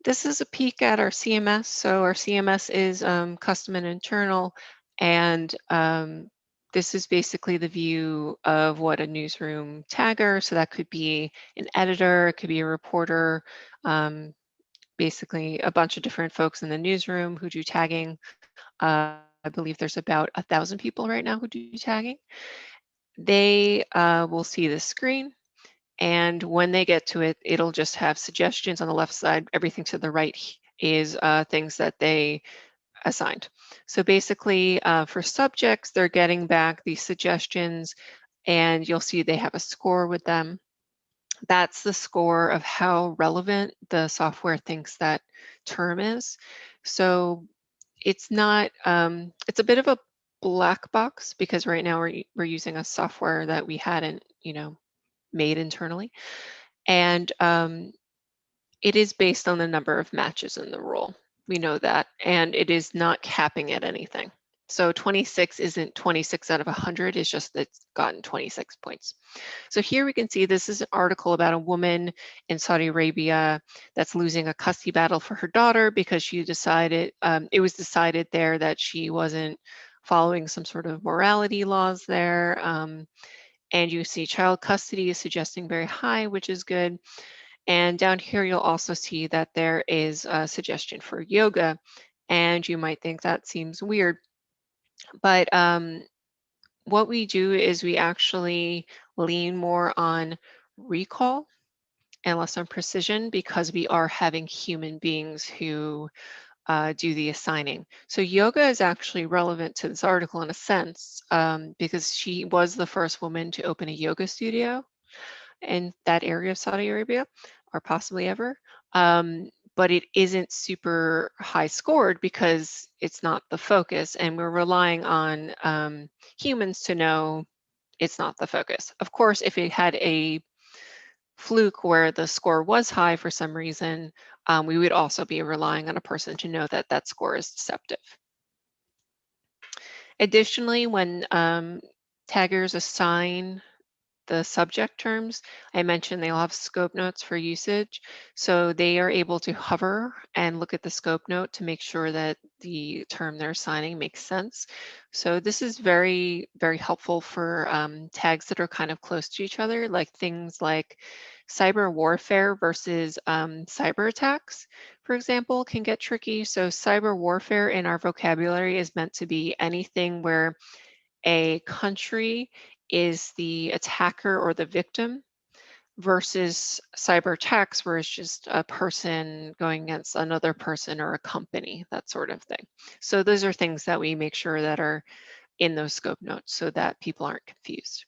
This is a peek at our CMS. So our CMS is custom and internal, and this is basically the view of what a newsroom tagger. So that could be an editor, it could be a reporter, um, basically a bunch of different folks in the newsroom who do tagging. I believe there's about 1,000 people right now who do tagging. They will see the screen. And when they get to it, it'll just have suggestions on the left side. Everything to the right is things that they assigned. So basically, for subjects, they're getting back these suggestions, and you'll see they have a score with them. That's the score of how relevant the software thinks that term is. So it's not, it's a bit of a black box because right now we're using a software that we hadn't, made internally. And it is based on the number of matches in the rule. We know that. And it is not capping at anything. So 26 isn't 26 out of 100, it's just that it's gotten 26 points. So here we can see this is an article about a woman in Saudi Arabia that's losing a custody battle for her daughter because she decided, it was decided there that she wasn't following some sort of morality laws there. And you see child custody is suggesting very high, which is good. And down here, you'll also see that there is a suggestion for yoga. And you might think that seems weird, but what we do is we actually lean more on recall and less on precision because we are having human beings who do the assigning. So yoga is actually relevant to this article in a sense because she was the first woman to open a yoga studio in that area of Saudi Arabia, or possibly ever. But it isn't super high scored because it's not the focus, and we're relying on humans to know it's not the focus. Of course, if it had a fluke where the score was high for some reason, we would also be relying on a person to know that that score is deceptive. Additionally, when taggers assign the subject terms, I mentioned they'll have scope notes for usage. So they are able to hover and look at the scope note to make sure that the term they're assigning makes sense. So this is very, very helpful for tags that are kind of close to each other, like things like cyber warfare versus cyber attacks, for example, can get tricky. So cyber warfare in our vocabulary is meant to be anything where a country is the attacker or the victim versus cyber attacks where it's just a person going against another person or a company, that sort of thing. So those are things that we make sure that are in those scope notes so that people aren't confused.